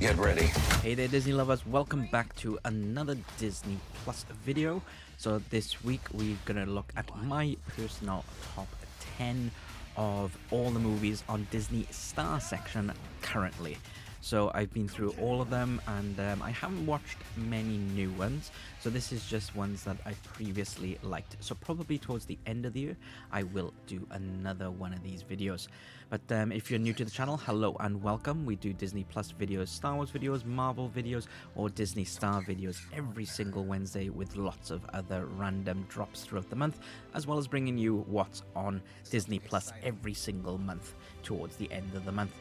Get ready. Hey there Disney lovers, welcome back to another Disney Plus video. So this week we're gonna look at my personal top 10 of all the movies on Disney Star section currently. So I've been through all of them, and I haven't watched many new ones, so this is just ones that I previously liked. So probably towards the end of the year I will do another one of these videos. But if you're new to the channel, hello and welcome. We do Disney Plus videos, Star Wars videos, Marvel videos, or Disney Star videos every single Wednesday, with lots of other random drops throughout the month, as well as bringing you what's on Disney Plus every single month towards the end of the month.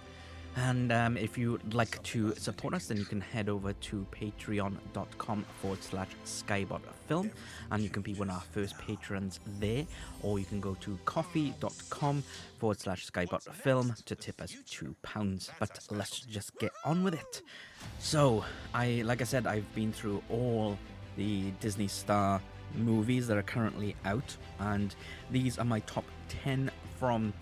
And if you'd like to support us, then you can head over to patreon.com/Skybot film, and you can be one of our first patrons there, or you can go to coffee.com/Skybot film to tip us £2. But let's just get on with it. So, like I said, I've been through all the Disney Star movies that are currently out, and these are my top 10 from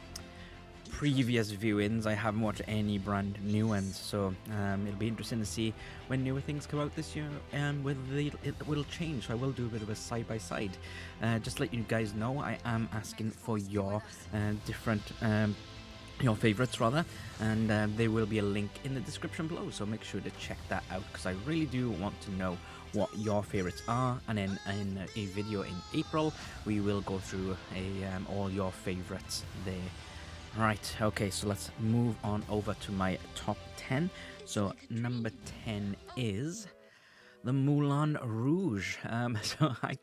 previous viewings. I haven't watched any brand new ones, so it'll be interesting to see when newer things come out this year and whether it will change. So I will do a bit of a side-by-side. Just to let you guys know, I am asking for your different your favorites rather, and there will be a link in the description below, so make sure to check that out, because I really do want to know what your favorites are. And then in a video in April we will go through all your favorites there. Right, okay, so let's move on over to my top 10. So number 10 is the Moulin Rouge. So I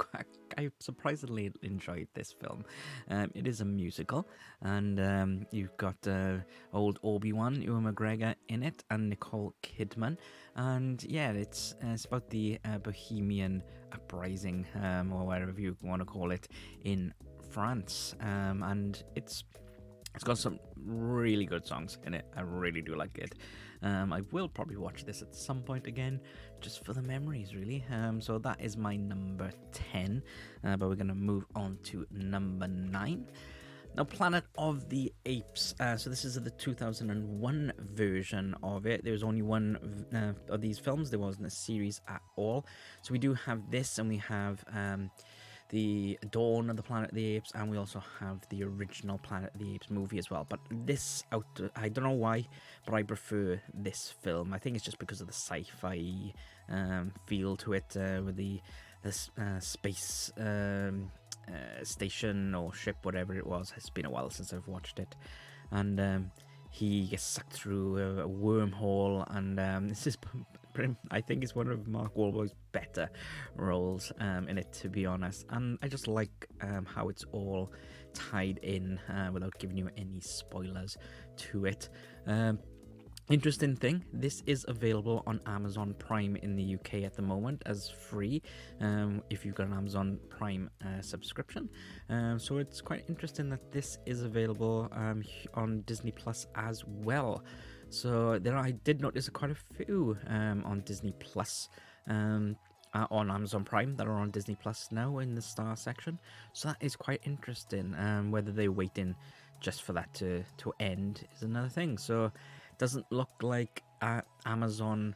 surprisingly enjoyed this film. It is a musical, and you've got old Obi-Wan, Ewan McGregor in it, and Nicole Kidman. And yeah, it's about the Bohemian uprising, or whatever you want to call it, in France. And it's got some really good songs in it. I really do like it. I will probably watch this at some point again, just for the memories, really. So that is my number 10. But we're going to move on to number 9. Now, Planet of the Apes. So this is the 2001 version of it. There's only one of these films. There wasn't a series at all. So we do have this, and we have the Dawn of the Planet of the Apes, and we also have the original Planet of the Apes movie as well. But this I don't know why, but I prefer this film. I think it's just because of the sci-fi feel to it, with the space station or ship, whatever it was. It's been a while since I've watched it, and he gets sucked through a wormhole, and this is, I think it's one of Mark Wahlberg's better roles in it, to be honest. And I just like how it's all tied in without giving you any spoilers to it. Interesting thing, this is available on Amazon Prime in the UK at the moment as free, if you've got an Amazon Prime subscription. So it's quite interesting that this is available on Disney Plus as well. So I did notice quite a few on Disney Plus on Amazon Prime that are on Disney Plus now in the Star section. So that is quite interesting. Whether they're waiting just for that to end is another thing. So doesn't look like Amazon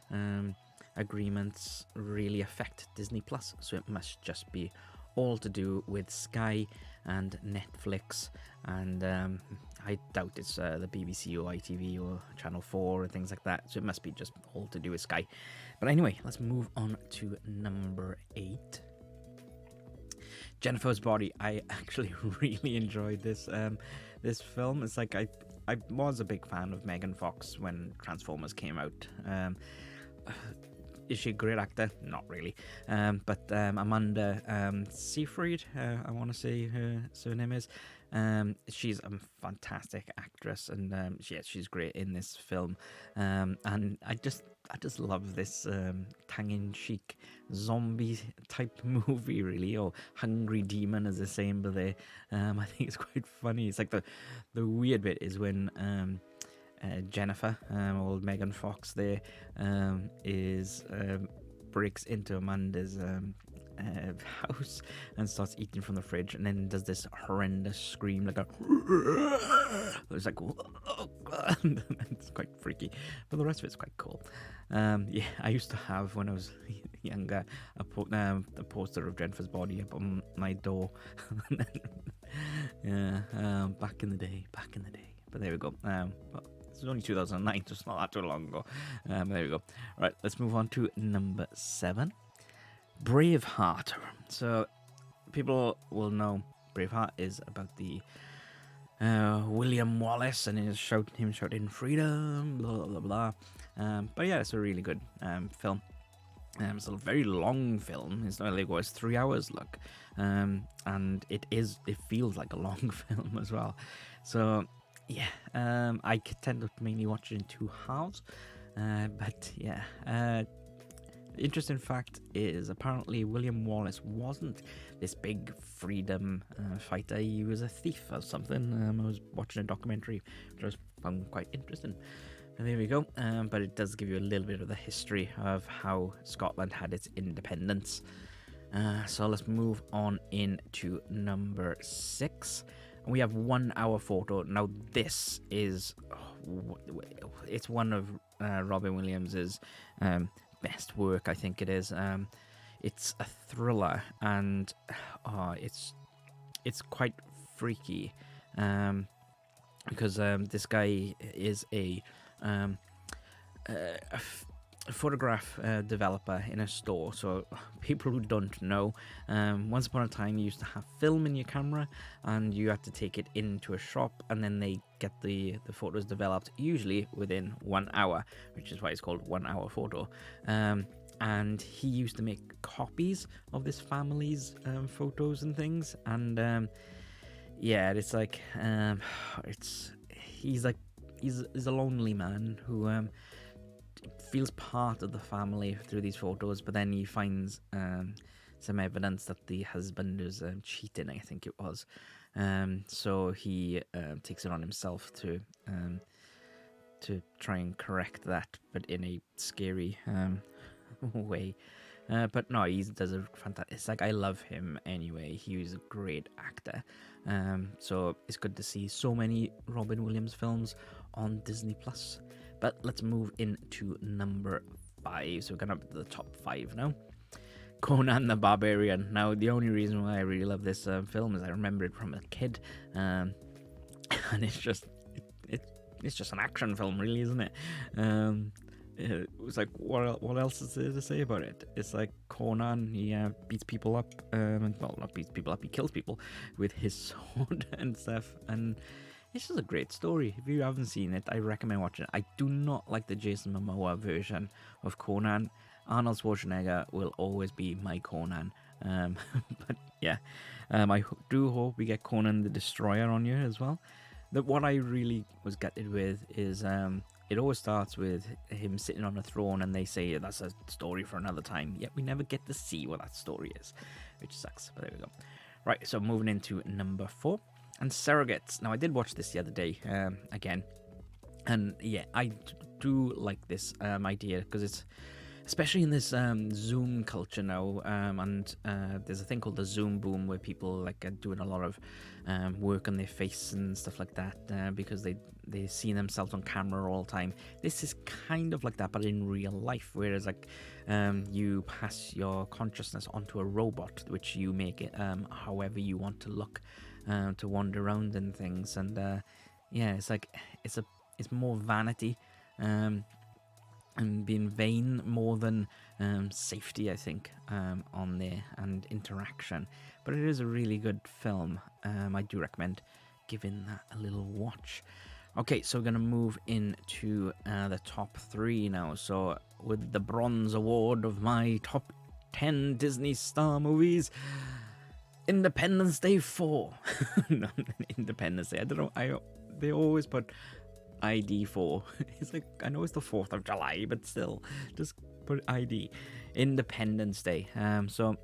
agreements really affect Disney Plus, so it must just be all to do with Sky and Netflix, and I doubt it's the BBC or ITV or Channel 4 and things like that, so it must be just all to do with Sky. But anyway, let's move on to number 8. Jennifer's Body. I actually really enjoyed this film. It's like I was a big fan of Megan Fox when Transformers came out. Is she a great actor? Not really. But Amanda Seyfried, I want to say her surname is. She's a fantastic actress, and she's great in this film. And I just love this tongue-in-cheek zombie type movie, really, or hungry demon, as they're saying, but I think it's quite funny. It's like the weird bit is when Jennifer, old Megan Fox there, breaks into Amanda's house and starts eating from the fridge, and then does this horrendous scream, like a. It's like, it's quite freaky, but the rest of it's quite cool. Yeah, I used to have, when I was younger, a poster of Jennifer's body up on my door. Yeah, back in the day. But there we go. Well, this was only 2009, so it's not that too long ago. But there we go. Right, let's move on to number 7. Braveheart. So, people will know Braveheart is about the William Wallace and him shouting freedom, blah blah blah. But yeah, it's a really good film. It's a very long film. It's not like, it's 3 hours, look, and it feels like a long film as well. So yeah, I tend to mainly watch it in 2 halves, but yeah. The interesting fact is, apparently William Wallace wasn't this big freedom fighter. He was a thief or something. I was watching a documentary, which I found quite interesting. And there we go. But it does give you a little bit of the history of how Scotland had its independence. So let's move on into number 6. And we have 1 hour photo. Now this is, it's one of Robin Williams's best work, I think it is. It's a thriller, and it's quite freaky, because this guy is a photograph developer in a store. So people who don't know, once upon a time you used to have film in your camera, and you had to take it into a shop, and then they get the photos developed, usually within 1 hour, which is why it's called 1 hour photo. And he used to make copies of this family's photos and things, and yeah, it's like he's a lonely man who feels part of the family through these photos, but then he finds some evidence that the husband is cheating, I think it was. So he takes it on himself to try and correct that, but in a scary way. But no, he does a fantastic. It's like, I love him anyway. He was a great actor. So it's good to see so many Robin Williams films on Disney Plus. But let's move into number 5. So we're going up to the top 5 now. Conan the Barbarian. Now, the only reason why I really love this film is I remember it from a kid, and it's just an action film, really, isn't it? It was like, what else is there to say about it? It's like Conan, he beats people up, well, not beats people up, he kills people with his sword and stuff, and it's just a great story. If you haven't seen it, I recommend watching it. I do not like the Jason Momoa version of Conan. Arnold Schwarzenegger will always be my Conan. But yeah, I do hope we get Conan the Destroyer on here as well. What I really was gutted with is it always starts with him sitting on a throne, and they say that's a story for another time. Yet we never get to see what that story is, which sucks. But there we go. Right, so moving into number 4. And Surrogates. Now, I did watch this the other day, again, and yeah, I do like this idea, because it's, especially in this Zoom culture now, and there's a thing called the Zoom boom, where people like are doing a lot of work on their face and stuff like that, because they see themselves on camera all the time. This is kind of like that, but in real life, whereas like you pass your consciousness onto a robot, which you make it however you want to look, to wander around and things, and yeah, it's like it's more vanity and being vain more than safety, I think, on there, and interaction. But it is a really good film. I do recommend giving that a little watch. Okay, so we're going to move into the top 3 now. So with the bronze award of my top 10 Disney Star movies, Independence Day 4. No, Independence Day. I don't know. They always put ID 4. It's like, I know it's the 4th of July, but still, just put ID. Independence Day. So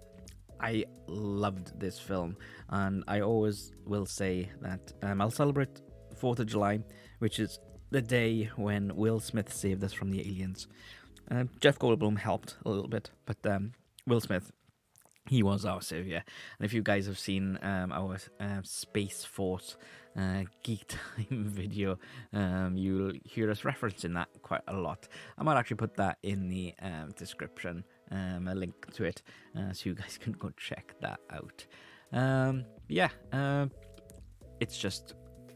I loved this film, and I always will say that I'll celebrate 4th of July, which is the day when Will Smith saved us from the aliens. Jeff Goldblum helped a little bit, but Will Smith He was our savior. And if you guys have seen our Space Force Geek Time video, you'll hear us referencing that quite a lot. I might actually put that in the description, a link to it, so you guys can go check that out. It's just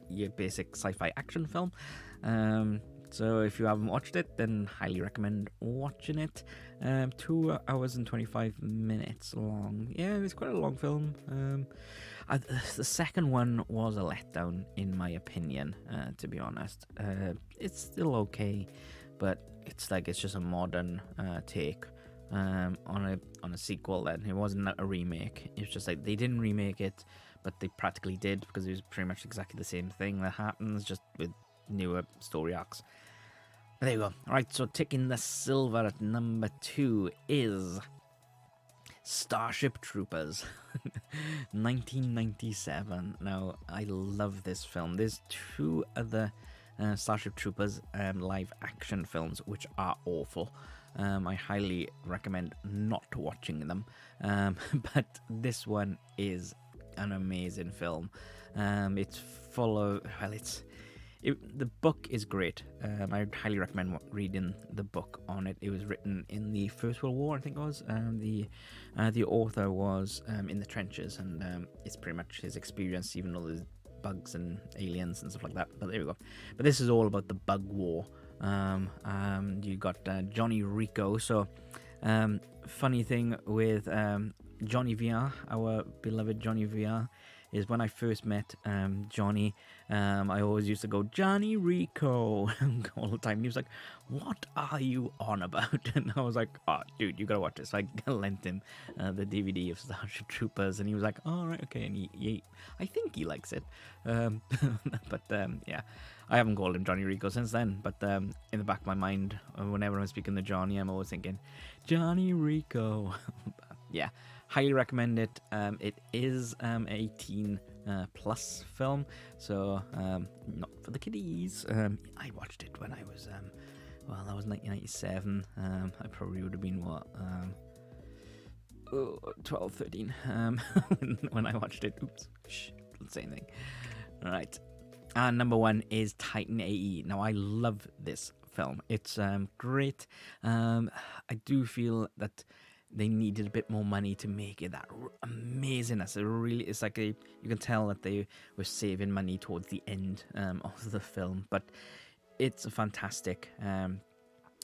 your basic sci-fi action film. So if you haven't watched it, then highly recommend watching it. 2 hours and 25 minutes long. Yeah, it's quite a long film. The second one was a letdown, in my opinion, to be honest. It's still okay, but it's just a modern take on a sequel. Then it wasn't a remake. It was just like they didn't remake it, but they practically did, because it was pretty much exactly the same thing that happens, just with newer story arcs. There you go. Alright, so taking the silver at number 2 is Starship Troopers, 1997. Now, I love this film. There's 2 other Starship Troopers live action films which are awful. I highly recommend not watching them. But this one is an amazing film. It's full of, the book is great. I highly recommend reading the book on it. It was written in the First World War, I think it was. The author was in the trenches, and it's pretty much his experience, even though there's bugs and aliens and stuff like that. But there we go. But this is all about the bug war. You got Johnny Rico. So, funny thing with Johnny VR, our beloved Johnny VR, is when I first met Johnny, I always used to go, Johnny Rico, all the time. And he was like, what are you on about? And I was like, oh, dude, you gotta watch this. So I lent him the DVD of Starship Troopers, and he was like, all right, okay. And he I think he likes it. But yeah, I haven't called him Johnny Rico since then. But in the back of my mind, whenever I'm speaking to Johnny, I'm always thinking, Johnny Rico. Yeah, highly recommend it. It is 18 plus film, so not for the kiddies. I watched it when I was that was 1997. I probably would have been 12, 13 when I watched it. Oops, don't say anything. All right. And number 1 is Titan AE. Now, I love this film. It's great. I do feel that they needed a bit more money to make it that amazingness. It's like you can tell that they were saving money towards the end of the film, but it's a fantastic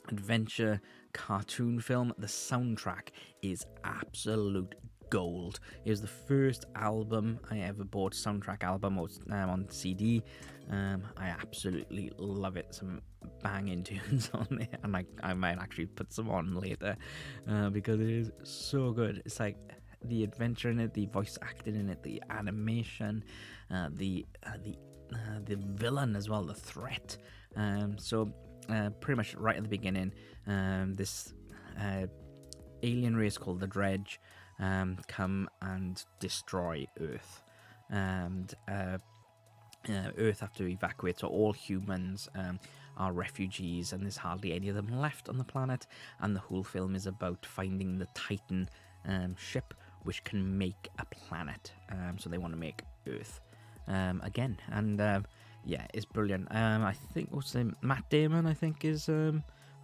adventure cartoon film. The soundtrack is absolute gold. It was the first album I ever bought, soundtrack album on CD. I absolutely love it. Some banging tunes on there, and I might actually put some on later because it is so good. It's like the adventure in it, the voice acting in it, the animation, the villain as well, the threat. So pretty much right at the beginning, this alien race called the Dredge come and destroy Earth, and Earth have to evacuate, so all humans are refugees, and there's hardly any of them left on the planet, and the whole film is about finding the Titan ship which can make a planet. So they want to make Earth again, and yeah, it's brilliant. I think what's his name? Matt Damon, I think, is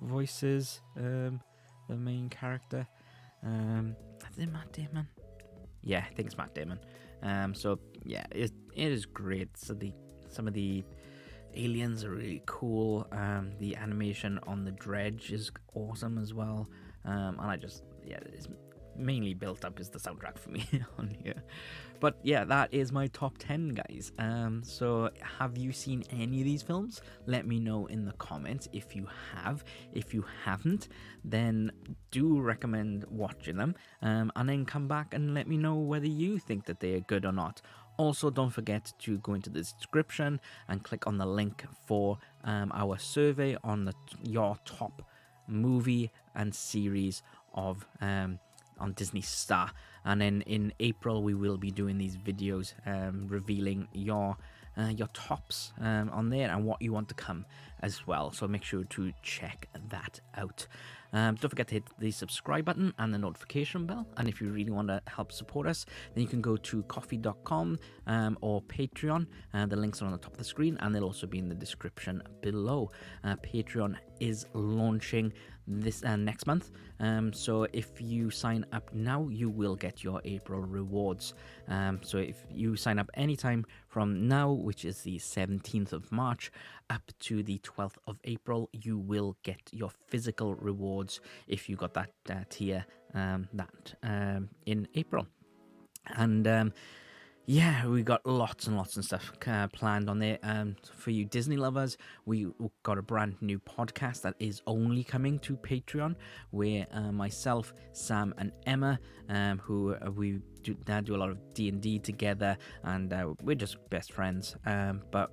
voices the main character. Is it Matt Damon? Yeah, I think it's Matt Damon. So yeah, it is great. So some of the aliens are really cool. The animation on the Dredge is awesome as well. And it's mainly built up is the soundtrack for me on here. But yeah, that is my top 10, guys. So have you seen any of these films? Let me know in the comments if you have. If you haven't, then do recommend watching them, and then come back and let me know whether you think that they are good or not. Also, don't forget to go into the description and click on the link for our survey on your top movie and series of on Disney Star. And then in April we will be doing these videos revealing your tops on there and what you want to come as well, so make sure to check that out. Don't forget to hit the subscribe button and the notification bell. And if you really want to help support us, then you can go to coffee.com or Patreon. The links are on the top of the screen, and they'll also be in the description below. Patreon is launching this next month, so if you sign up now, you will get your April rewards. So if you sign up anytime from now, which is the 17th of March, up to the 12th of April, you will get your physical rewards if you got that tier in April. And yeah, we got lots and lots of stuff planned on there. For you Disney lovers, we got a brand new podcast that is only coming to Patreon, where myself, Sam, and Emma, who we do a lot of D&D together, and we're just best friends. But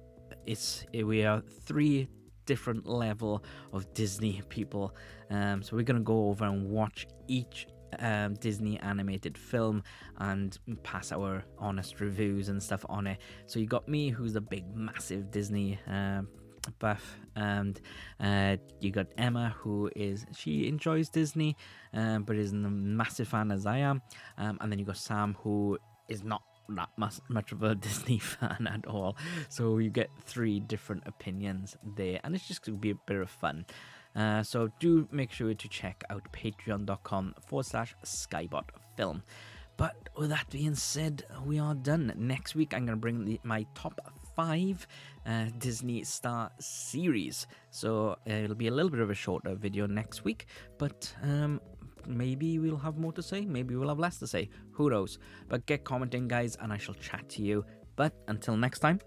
we are 3 different level of Disney people. So we're gonna go over and watch each Disney animated film and pass our honest reviews and stuff on it. So you got me, who's a big massive Disney buff, and you got Emma, she enjoys Disney but isn't a massive fan as I am, and then you got Sam, who is not that much of a Disney fan at all. So you get 3 different opinions there, and it's just gonna be a bit of fun. So do make sure to check out patreon.com/Skybot film. But with that being said, we are done. Next week, I'm going to bring my top 5 Disney Star series. So it'll be a little bit of a shorter video next week, but maybe we'll have more to say. Maybe we'll have less to say. Who knows? But get commenting, guys, and I shall chat to you. But until next time,